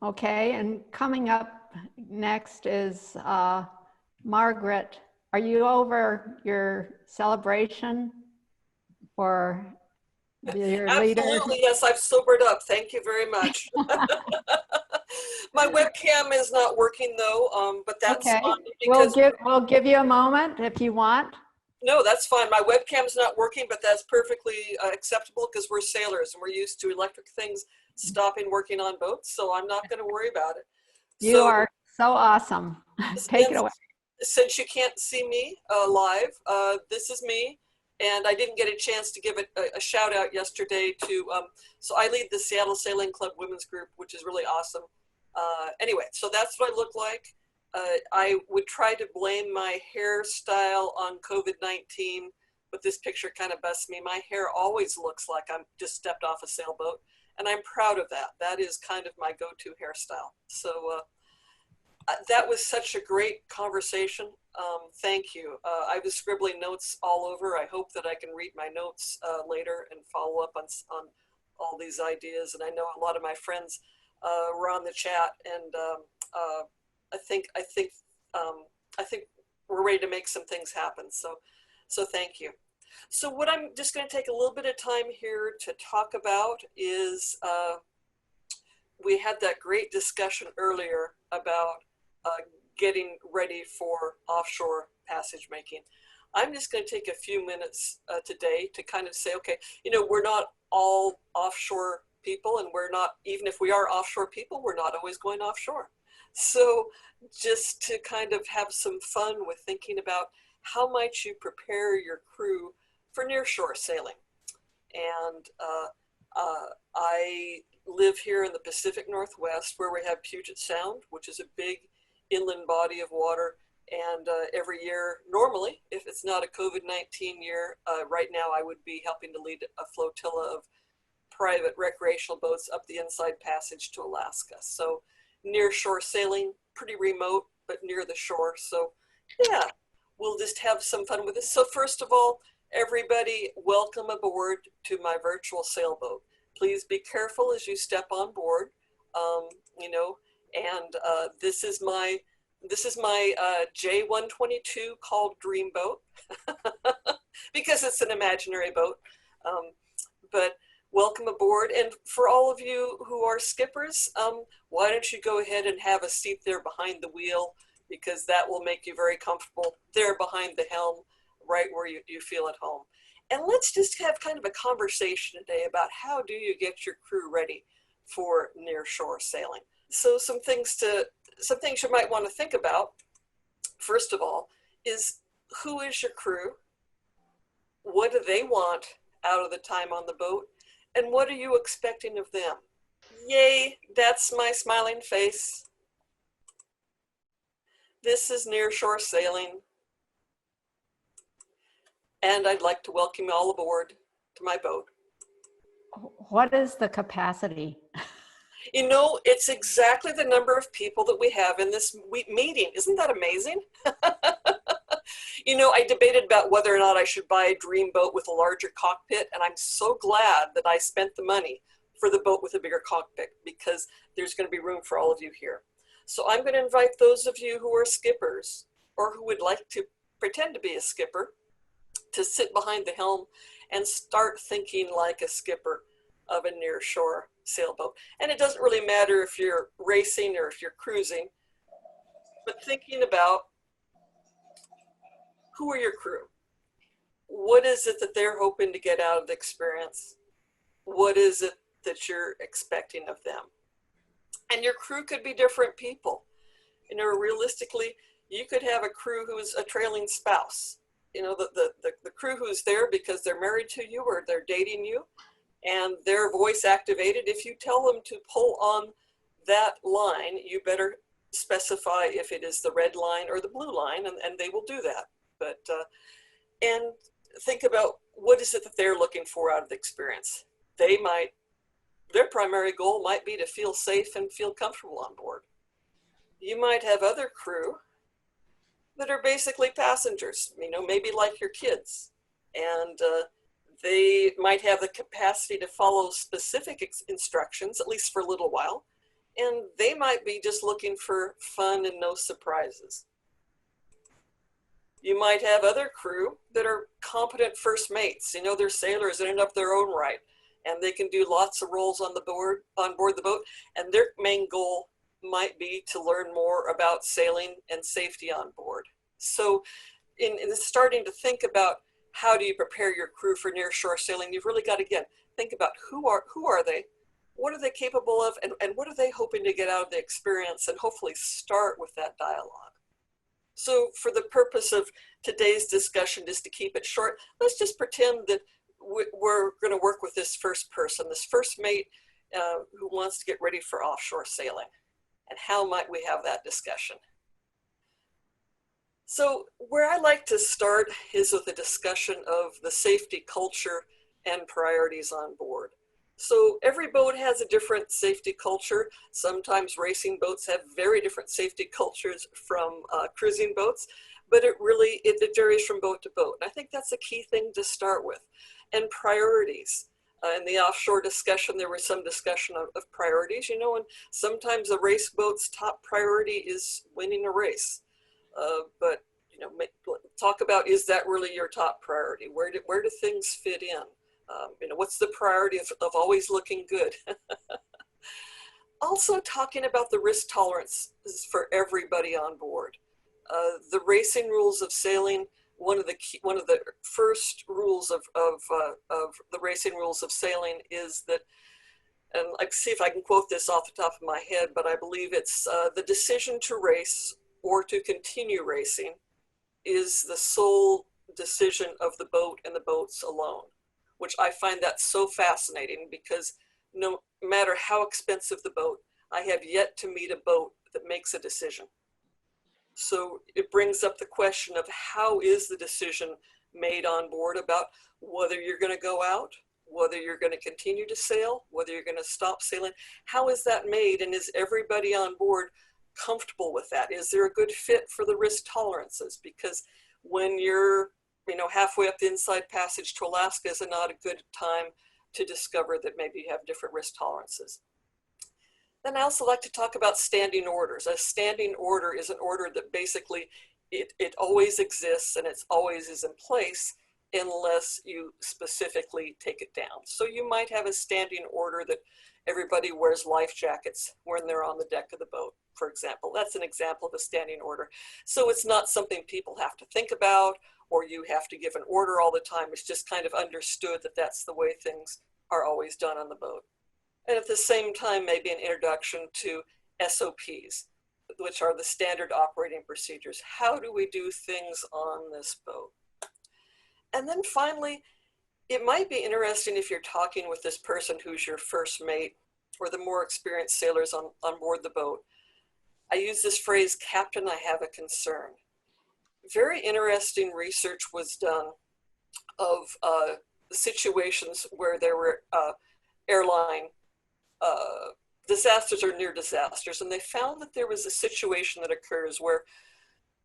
Okay, and coming up next is Margaret. Are you over your celebration for your leader? Absolutely, yes, I've sobered up. Thank you very much. My webcam is not working though, but that's Okay, fine because we'll give you a moment if you want. no, that's fine. My webcam's not working, but that's perfectly acceptable because we're sailors and we're used to electric things stopping working on boats, so I'm not going to worry about it. You So, are so awesome. Take and it away. since you can't see me live, this is me. And I didn't get a chance to give it a shout out yesterday to, so I lead the Seattle Sailing Club Women's Group, which is really awesome. Anyway, so that's what I look like. I would try to blame my hairstyle on COVID-19, but this picture kind of busts me. My hair always looks like I'm just stepped off a sailboat, and I'm proud of that. That is kind of my go-to hairstyle. So that was such a great conversation. Thank you. I was scribbling notes all over. I hope that I can read my notes later and follow up on all these ideas. And I know a lot of my friends were on the chat, and I think we're ready to make some things happen. So thank you. So what I'm just going to take a little bit of time here to talk about is we had that great discussion earlier about getting ready for offshore passage making. I'm just going to take a few minutes today to kind of say, okay, you know, we're not all offshore people, and we're not, even if we are offshore people, we're not always going offshore. So just to kind of have some fun with thinking about how might you prepare your crew for nearshore sailing. And I live here in the Pacific Northwest, where we have Puget Sound, which is a big inland body of water. And every year, normally, if it's not a COVID-19 year, right now I would be helping to lead a flotilla of private recreational boats up the Inside Passage to Alaska. So near shore sailing, pretty remote, but near the shore. So yeah, we'll just have some fun with this. So first of all, everybody, welcome aboard to my virtual sailboat. Please be careful as you step on board, you know, and this is my J122 called Dreamboat because it's an imaginary boat. But welcome aboard. And for all of you who are skippers, why don't you go ahead and have a seat there behind the wheel, because that will make you very comfortable there behind the helm, right where you feel at home. And let's just have kind of a conversation today about how do you get your crew ready for near shore sailing. So some things you might want to think about, first of all, is who is your crew? What do they want out of the time on the boat? And what are you expecting of them? Yay, that's my smiling face. This is near shore sailing. And I'd like to welcome you all aboard to my boat. What is the capacity? You know, it's exactly the number of people that we have in this meeting. Isn't that amazing? You know, I debated about whether or not I should buy a dream boat with a larger cockpit, and I'm so glad that I spent the money for the boat with a bigger cockpit, because there's going to be room for all of you here. So I'm going to invite those of you who are skippers, or who would like to pretend to be a skipper, to sit behind the helm and start thinking like a skipper of a near shore sailboat. And it doesn't really matter if you're racing or if you're cruising, but thinking about who are your crew? What is it that they're hoping to get out of the experience? What is it that you're expecting of them? And your crew could be different people. You know, realistically, you could have a crew who is a trailing spouse. You know, the crew who's there because they're married to you or they're dating you, and they're voice activated. If you tell them to pull on that line, you better specify if it is the red line or the blue line, and they will do that. But, and think about what is it that they're looking for out of the experience. Their primary goal might be to feel safe and feel comfortable on board. You might have other crew that are basically passengers, you know, maybe like your kids, and they might have the capacity to follow specific instructions, at least for a little while, and they might be just looking for fun and no surprises. You might have other crew that are competent first mates. You know, they're sailors in and of their own right, and they can do lots of roles on board the boat, and their main goal might be to learn more about sailing and safety on board. So in starting to think about how do you prepare your crew for nearshore sailing, you've really got to, again, think about who are they, what are they capable of, and what are they hoping to get out of the experience, and hopefully start with that dialogue. So for the purpose of today's discussion, just to keep it short, let's just pretend that we're going to work with this first person, this first mate who wants to get ready for offshore sailing. And how might we have that discussion? So where I like to start is with a discussion of the safety culture and priorities on board. So every boat has a different safety culture. Sometimes racing boats have very different safety cultures from cruising boats, but it varies from boat to boat. And I think that's a key thing to start with. And priorities. In the offshore discussion, there was some discussion of priorities, you know, and sometimes a race boat's top priority is winning a race. But, you know, talk about, is that really your top priority? Where do things fit in? You know, what's the priority of always looking good? Also talking about the risk tolerance for everybody on board. The racing rules of sailing, one of the first rules of the racing rules of sailing is that, and let's see if I can quote this off the top of my head, but I believe it's the decision to race or to continue racing is the sole decision of the boat and the boats alone, which I find that so fascinating, because no matter how expensive the boat, I have yet to meet a boat that makes a decision. So it brings up the question of how is the decision made on board about whether you're going to go out, whether you're going to continue to sail, whether you're going to stop sailing. How is that made, and is everybody on board comfortable with that? Is there a good fit for the risk tolerances? Because when you're, you know, halfway up the inside passage to Alaska is not a good time to discover that maybe you have different risk tolerances. Then I also like to talk about standing orders. A standing order is an order that basically it always exists and it's always is in place unless you specifically take it down. So you might have a standing order that everybody wears life jackets when they're on the deck of the boat, for example. That's an example of a standing order. So it's not something people have to think about or you have to give an order all the time. It's just kind of understood that that's the way things are always done on the boat. And at the same time, maybe an introduction to SOPs, which are the standard operating procedures. How do we do things on this boat? And then finally, it might be interesting if you're talking with this person who's your first mate or the more experienced sailors on board the boat. I use this phrase, "Captain, I have a concern." Very interesting research was done of situations where there were airline disasters or near disasters, and they found that there was a situation that occurs where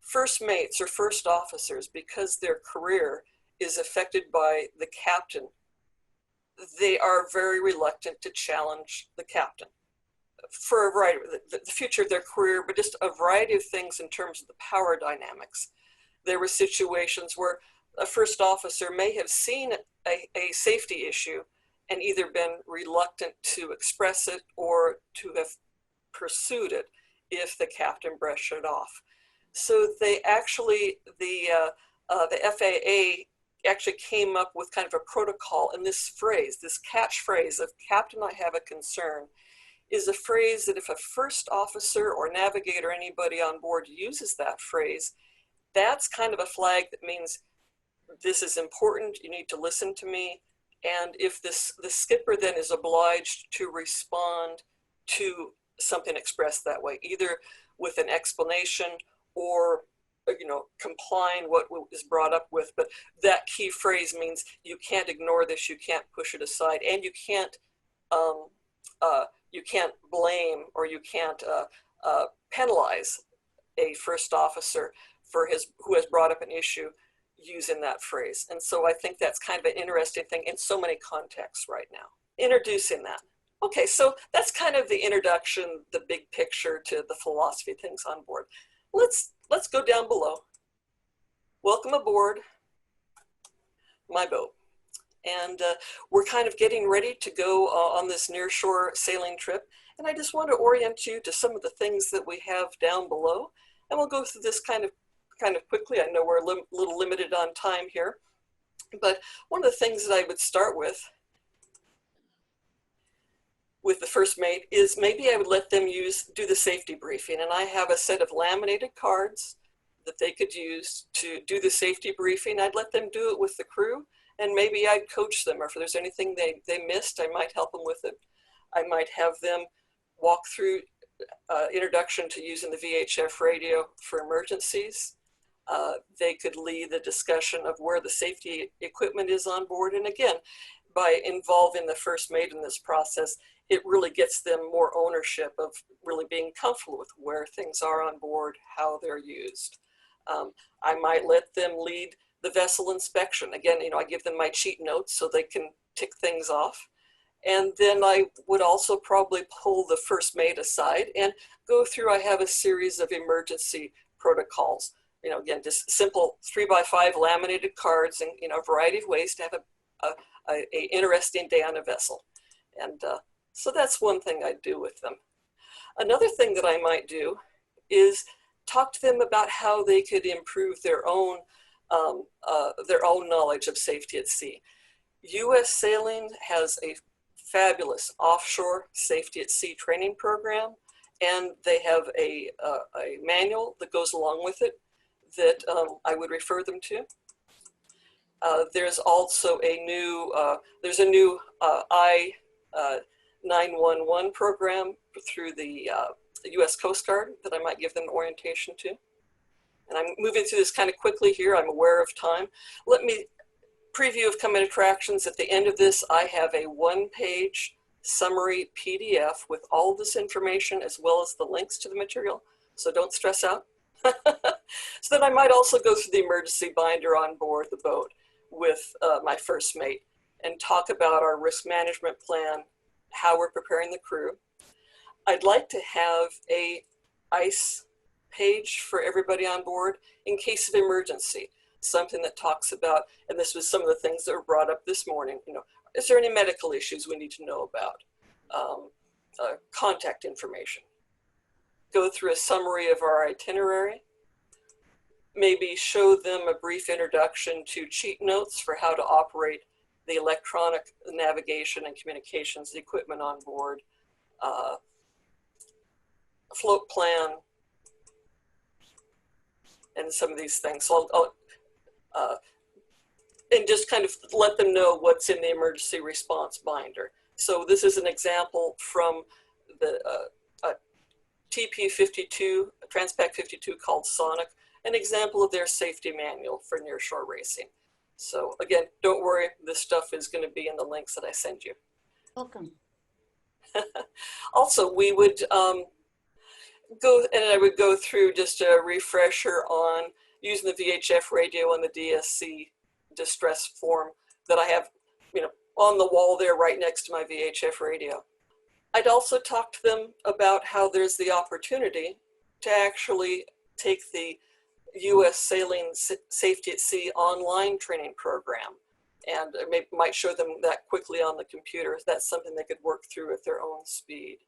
first mates or first officers, because their career is affected by the captain, they are very reluctant to challenge the captain for a variety of the future of their career, but just a variety of things in terms of the power dynamics. There were situations where a first officer may have seen a safety issue and either been reluctant to express it or to have pursued it if the captain brushed it off. So they actually, the FAA actually came up with kind of a protocol, and this phrase, this catchphrase of "Captain, I have a concern," is a phrase that if a first officer or navigator, anybody on board uses that phrase, that's kind of a flag that means this is important, you need to listen to me. And if the skipper then is obliged to respond to something expressed that way, either with an explanation or, you know, complying what is brought up with, but that key phrase means you can't ignore this, you can't push it aside, and you can't blame or you can't penalize a first officer for who has brought up an issue using that phrase. And so I think that's kind of an interesting thing in so many contexts right now. Introducing that. Okay, so that's kind of the introduction, the big picture to the philosophy things on board. Let's go down below. Welcome aboard my boat. And we're kind of getting ready to go on this nearshore sailing trip. And I just want to orient you to some of the things that we have down below. And we'll go through this kind of quickly. I know we're a little limited on time here. But one of the things that I would start with the first mate is maybe I would let them do the safety briefing. And I have a set of laminated cards that they could use to do the safety briefing. I'd let them do it with the crew. And maybe I'd coach them, or if there's anything they missed, I might help them with it. I might have them walk through introduction to using the VHF radio for emergencies. They could lead the discussion of where the safety equipment is on board. And again, by involving the first mate in this process, it really gets them more ownership of really being comfortable with where things are on board, how they're used. I might let them lead the vessel inspection. Again, I give them my cheat notes so they can tick things off. And then I would also probably pull the first mate aside and go through, I have a series of emergency protocols. Again, just simple 3x5 laminated cards and, a variety of ways to have a interesting day on a vessel. And so that's one thing I'd do with them. Another thing that I might do is talk to them about how they could improve their own knowledge of safety at sea. U.S. Sailing has a fabulous offshore safety at sea training program, and they have a manual that goes along with it that I would refer them to. There's also a new I-911 program through the U.S. Coast Guard that I might give them orientation to. And I'm moving through this kind of quickly here. I'm aware of time. Let me preview of coming attractions. At the end of this, I have a one-page summary PDF with all of this information as well as the links to the material. So don't stress out. So then I might also go through the emergency binder on board the boat with my first mate and talk about our risk management plan, how we're preparing the crew. I'd like to have a ICE page for everybody on board in case of emergency, something that talks about, and this was some of the things that were brought up this morning, is there any medical issues we need to know about? Contact information. Go through a summary of our itinerary, maybe show them a brief introduction to cheat notes for how to operate the electronic navigation and communications equipment on board, float plan, and some of these things. So and just kind of let them know what's in the emergency response binder. So this is an example from the TP52, Transpac 52 called Sonic, an example of their safety manual for nearshore racing. So again, don't worry, this stuff is going to be in the links that I send you. Welcome. Also, we would I would go through just a refresher on using the VHF radio and the DSC distress form that I have, on the wall there right next to my VHF radio. I'd also talk to them about how there's the opportunity to actually take the U.S. Sailing Safety at Sea online training program, and I might show them that quickly on the computer. That's something they could work through at their own speed.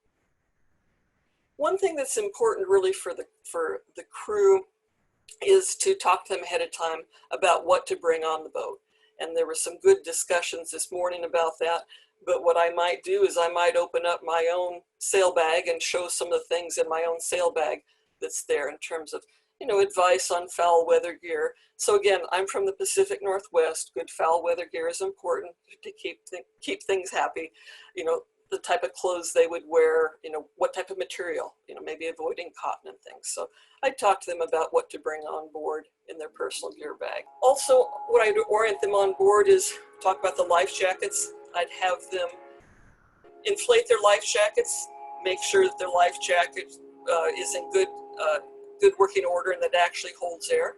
One thing that's important really for the crew is to talk to them ahead of time about what to bring on the boat. And there were some good discussions this morning about that. But what I might do is I might open up my own sail bag and show some of the things in my own sail bag that's there in terms of, advice on foul weather gear. So again, I'm from the Pacific Northwest. Good foul weather gear is important to keep things happy. The type of clothes they would wear, what type of material, maybe avoiding cotton and things. So I'd talk to them about what to bring on board in their personal gear bag. Also, what I'd orient them on board is talk about the life jackets. I'd have them inflate their life jackets, make sure that their life jacket is in good working order and that it actually holds air.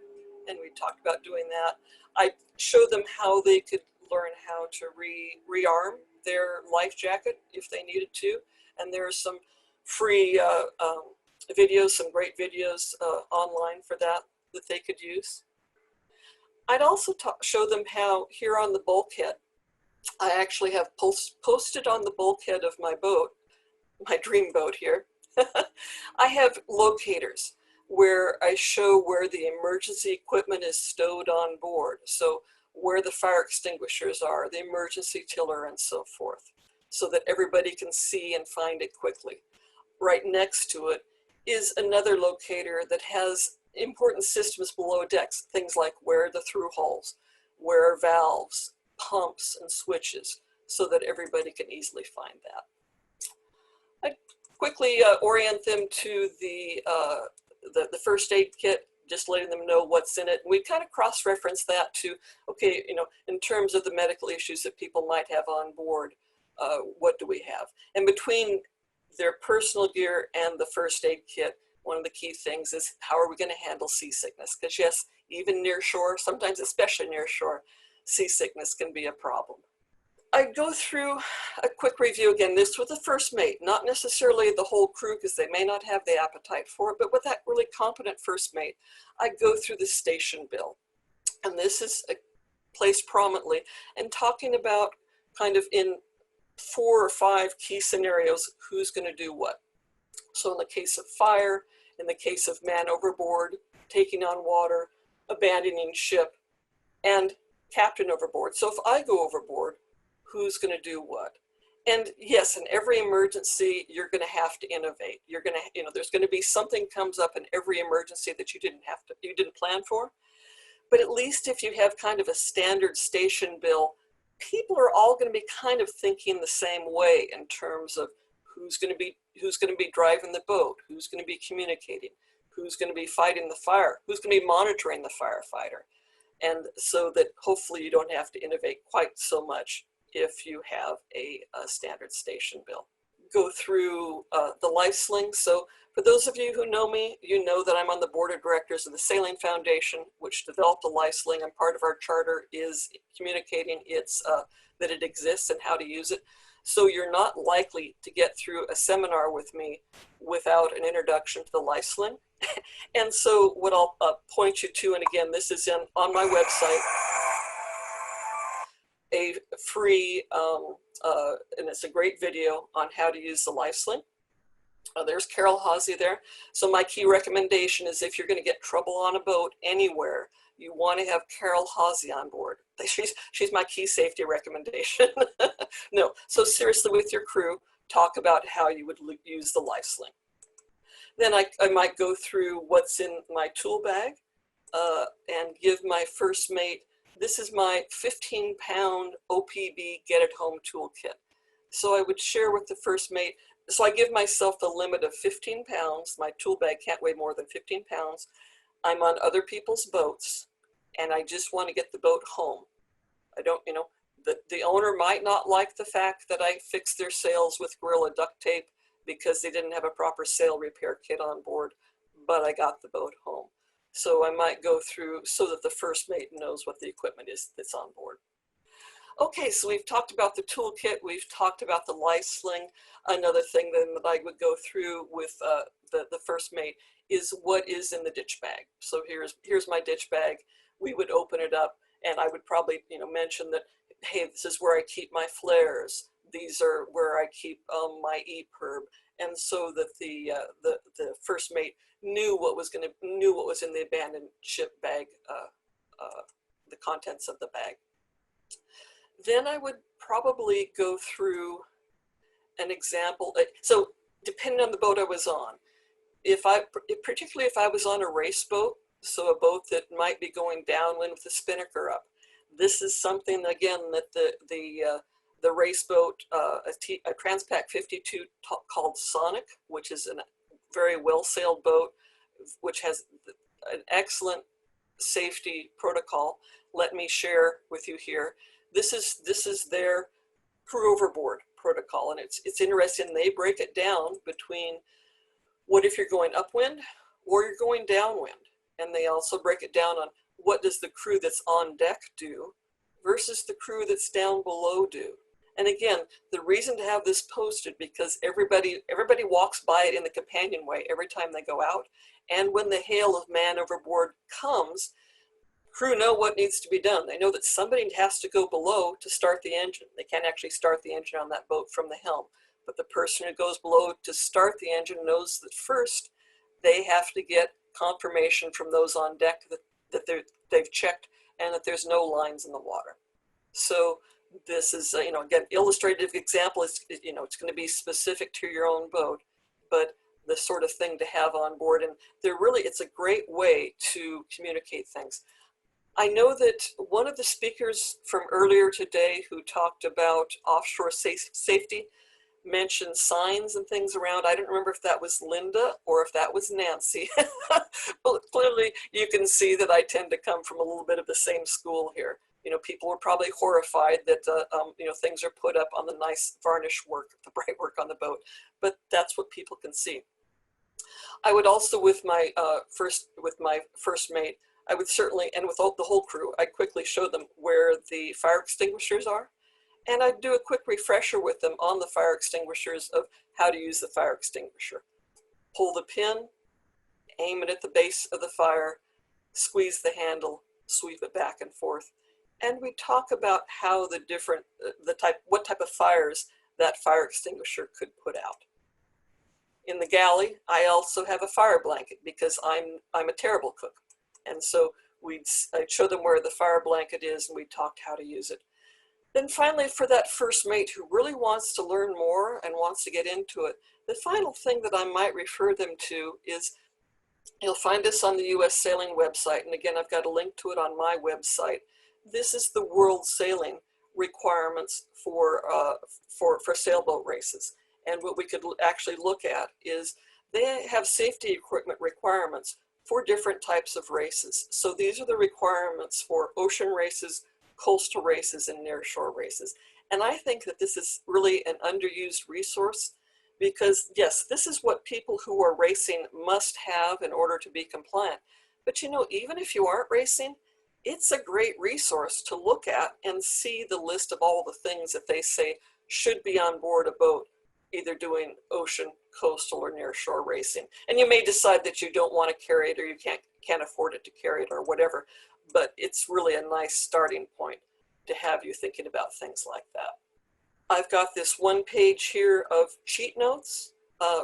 And we talked about doing that. I'd show them how they could learn how to rearm their life jacket if they needed to. And there are some free videos, some great videos online for that they could use. I'd also show them how here on the bulkhead, I actually have posted on the bulkhead of my boat, my dream boat here, I have locators where I show where the emergency equipment is stowed on board. So where the fire extinguishers are, the emergency tiller, and so forth, so that everybody can see and find it quickly. Right next to it is another locator that has important systems below decks, things like where are the through holes, where are valves, pumps, and switches, so that everybody can easily find that. I quickly orient them to the first aid kit, just letting them know what's in it. And we kind of cross-reference that to, okay, you know, in terms of the medical issues that people might have on board, what do we have? And between their personal gear and the first aid kit, one of the key things is how are we going to handle seasickness? Because yes, even near shore, sometimes especially near shore, seasickness can be a problem. I go through a quick review again, this with the first mate, not necessarily the whole crew because they may not have the appetite for it, but with that really competent first mate, I go through the station bill. And this is placed prominently and talking about kind of in 4 or 5 key scenarios, who's going to do what. So in the case of fire, in the case of man overboard, taking on water, abandoning ship, and captain overboard. So if I go overboard, who's going to do what? And yes, in every emergency, you're going to have to innovate. You're going to, you know, there's going to be something comes up in every emergency that you didn't plan for. But at least if you have kind of a standard station bill, people are all going to be kind of thinking the same way in terms of who's going to be driving the boat, who's going to be communicating, who's going to be fighting the fire, who's going to be monitoring the firefighter. And so that hopefully you don't have to innovate quite so much if you have a standard station bill. Go through the life sling. So for those of you who know me, you know that I'm on the board of directors of the Sailing Foundation, which developed the life sling, and part of our charter is communicating that it exists and how to use it. So you're not likely to get through a seminar with me without an introduction to the life sling. And so what I'll point you to, and again, this is on my website, a free, and it's a great video on how to use the life sling. There's Carol Hawsey there. So my key recommendation is if you're going to get trouble on a boat anywhere, you want to have Carol Hawsey on board. She's my key safety recommendation. No, so seriously with your crew, talk about how you would use the life sling. Then I might go through what's in my tool bag and give my first mate, this is my 15-pound OPB Get It Home toolkit. So I would share with the first mate, so I give myself the limit of 15 pounds. My tool bag can't weigh more than 15 pounds. I'm on other people's boats and I just want to get the boat home. I don't, you know, the owner might not like the fact that I fixed their sails with Gorilla duct tape because they didn't have a proper sail repair kit on board, but I got the boat home. So I might go through so that the first mate knows what the equipment is that's on board. Okay, so we've talked about the toolkit, we've talked about the life sling. Another thing then that I would go through with the first mate is what is in the ditch bag. So here's my ditch bag. We would open it up and I would probably, you know, mention that, hey, this is where I keep my flares. These are where I keep my EPIRB. And so that the first mate knew what was in the abandoned ship bag, the contents of the bag. Then I would probably go through an example. So depending on the boat I was on, particularly if I was on a race boat, so a boat that might be going downwind with the spinnaker up, this is something again that the race boat, a Transpac 52 called Sonic, which is a very well sailed boat, which has an excellent safety protocol. Let me share with you here. This is their crew overboard protocol, and it's interesting. They break it down between what if you're going upwind or you're going downwind, and they also break it down on what does the crew that's on deck do versus the crew that's down below do. And again, the reason to have this posted, because everybody walks by it in the companionway every time they go out. And when the hail of man overboard comes, crew know what needs to be done. They know that somebody has to go below to start the engine. They can't actually start the engine on that boat from the helm, but the person who goes below to start the engine knows that first they have to get confirmation from those on deck that they've checked and that there's no lines in the water. So this is, again, illustrative example is, it's going to be specific to your own boat, but the sort of thing to have on board. And it's a great way to communicate things. I know that one of the speakers from earlier today who talked about offshore safety mentioned signs and things around. I don't remember if that was Linda or if that was Nancy. But clearly you can see that I tend to come from a little bit of the same school here. People were probably horrified that, things are put up on the nice varnish work, the bright work on the boat, but that's what people can see. I would also, with my first mate, I would certainly, and with the whole crew, I'd quickly show them where the fire extinguishers are. And I'd do a quick refresher with them on the fire extinguishers of how to use the fire extinguisher. Pull the pin, aim it at the base of the fire, squeeze the handle, sweep it back and forth. And we talk about how what type of fires that fire extinguisher could put out. In the galley, I also have a fire blanket because I'm a terrible cook. And so I'd show them where the fire blanket is and we talked how to use it. Then finally, for that first mate who really wants to learn more and wants to get into it, the final thing that I might refer them to is, you'll find this on the U.S. Sailing website. And again, I've got a link to it on my website. This is the world sailing requirements for sailboat races. And what we could actually look at is they have safety equipment requirements for different types of races. So these are the requirements for ocean races, coastal races, and nearshore races. And I think that this is really an underused resource because, yes, this is what people who are racing must have in order to be compliant. But even if you aren't racing, it's a great resource to look at and see the list of all the things that they say should be on board a boat, either doing ocean, coastal, or nearshore racing. And you may decide that you don't want to carry it or you can't afford it to carry it or whatever, but it's really a nice starting point to have you thinking about things like that. I've got this one page here of cheat notes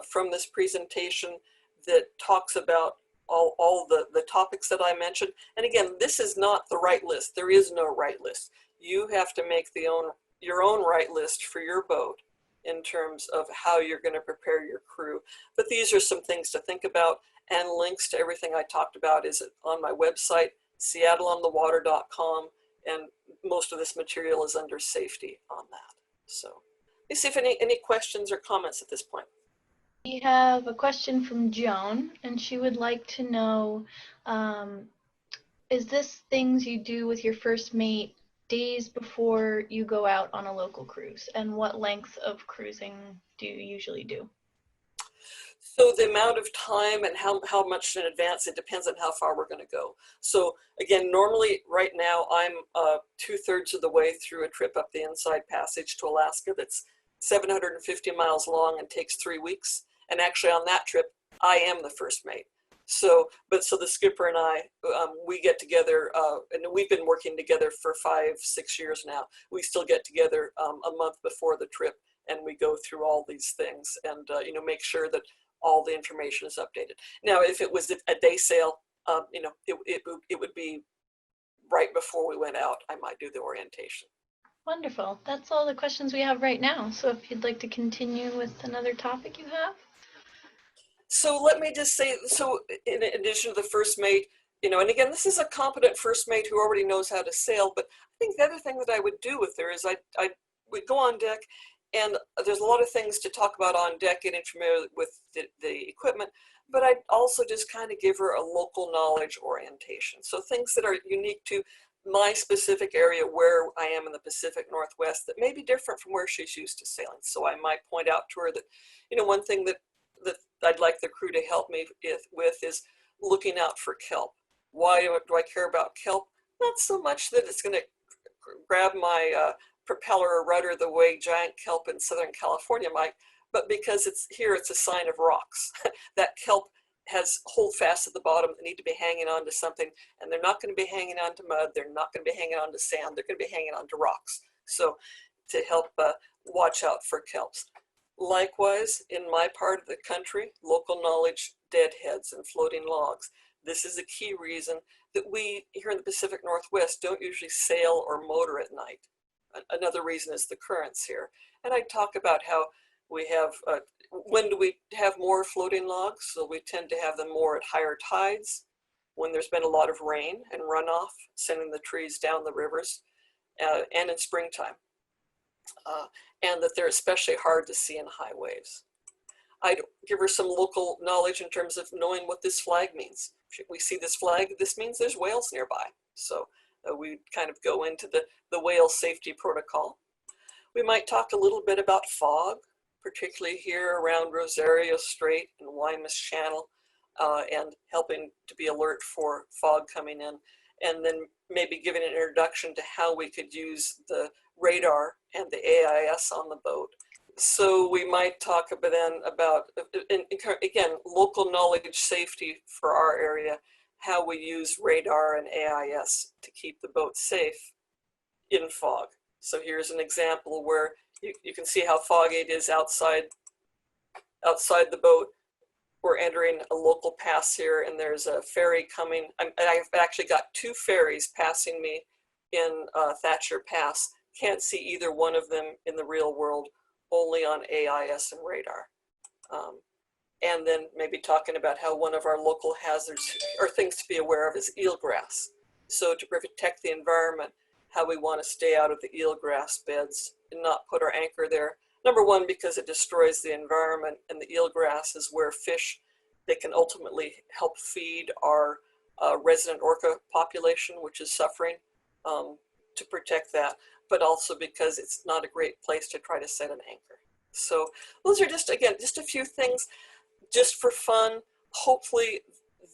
from this presentation that talks about all the topics that I mentioned. And again, this is not the right list. There is no right list. You have to make your own right list for your boat in terms of how you're going to prepare your crew. But these are some things to think about, and links to everything I talked about is on my website, seattleonthewater.com, and most of this material is under safety on that. So let's see if any questions or comments at this point. We have a question from Joan, and she would like to know, is this things you do with your first mate days before you go out on a local cruise? And what length of cruising do you usually do? So the amount of time and how much in advance, it depends on how far we're going to go. So again, normally right now I'm 2/3 of the way through a trip up the Inside Passage to Alaska that's 750 miles long and takes 3 weeks. And actually on that trip, I am the first mate. So the skipper and I, we get together, and we've been working together for 5-6 years now. We still get together a month before the trip, and we go through all these things and make sure that all the information is updated. Now, if it was a day sail, it would be right before we went out. I might do the orientation. Wonderful. That's all the questions we have right now. So if you'd like to continue with another topic you have. So let me just say, so in addition to the first mate, and again, this is a competent first mate who already knows how to sail, but I think the other thing that I would do with her is I would go on deck, and there's a lot of things to talk about on deck, getting familiar with the equipment, but I'd also just kind of give her a local knowledge orientation. So things that are unique to my specific area where I am in the Pacific Northwest that may be different from where she's used to sailing. So I might point out to her that, one thing that I'd like the crew to help me with is looking out for kelp. Why do I care about kelp? Not so much that it's going to grab my propeller or rudder the way giant kelp in Southern California might, but because it's here, it's a sign of rocks. That kelp has hold fast at the bottom. They need to be hanging on to something, and they're not going to be hanging on to mud. They're not going to be hanging on to sand. They're going to be hanging on to rocks. So to help watch out for kelps. Likewise, in my part of the country, local knowledge, deadheads and floating logs. This is a key reason that we here in the Pacific Northwest don't usually sail or motor at night. Another reason is the currents here. And I talk about how we have, when do we have more floating logs? So we tend to have them more at higher tides, when there's been a lot of rain and runoff, sending the trees down the rivers, and in springtime. And that they're especially hard to see in high waves. I'd give her some local knowledge in terms of knowing what this flag means. We see this flag, this means there's whales nearby. So we kind of go into the whale safety protocol. We might talk a little bit about fog, particularly here around Rosario Strait and Guaymas Channel, and helping to be alert for fog coming in. And then maybe giving an introduction to how we could use the radar and the AIS on the boat. So we might talk then about, again, local knowledge safety for our area, how we use radar and AIS to keep the boat safe in fog. So here's an example where you can see how foggy it is outside the boat. We're entering a local pass here, and there's a ferry coming. I've actually got two ferries passing me in Thatcher Pass. Can't see either one of them in the real world, only on AIS and radar. And then maybe talking about how one of our local hazards or things to be aware of is eelgrass. So to protect the environment, how we want to stay out of the eelgrass beds and not put our anchor there. Number one, because it destroys the environment, and the eelgrass is where fish, they can ultimately help feed our resident orca population, which is suffering, to protect that, but also because it's not a great place to try to set an anchor. So those are just, again, just a few things just for fun. Hopefully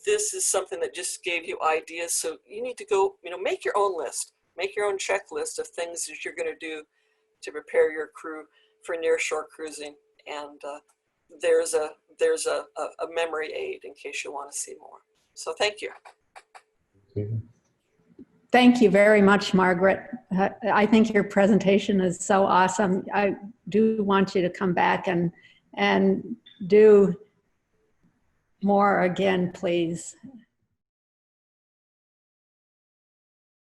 this is something that just gave you ideas. So you need to go, make your own list, make your own checklist of things that you're going to do to prepare your crew for nearshore cruising. And there's a memory aid in case you want to see more. So thank you. Thank you very much, Margaret. I think your presentation is so awesome. I do want you to come back and do more again, please.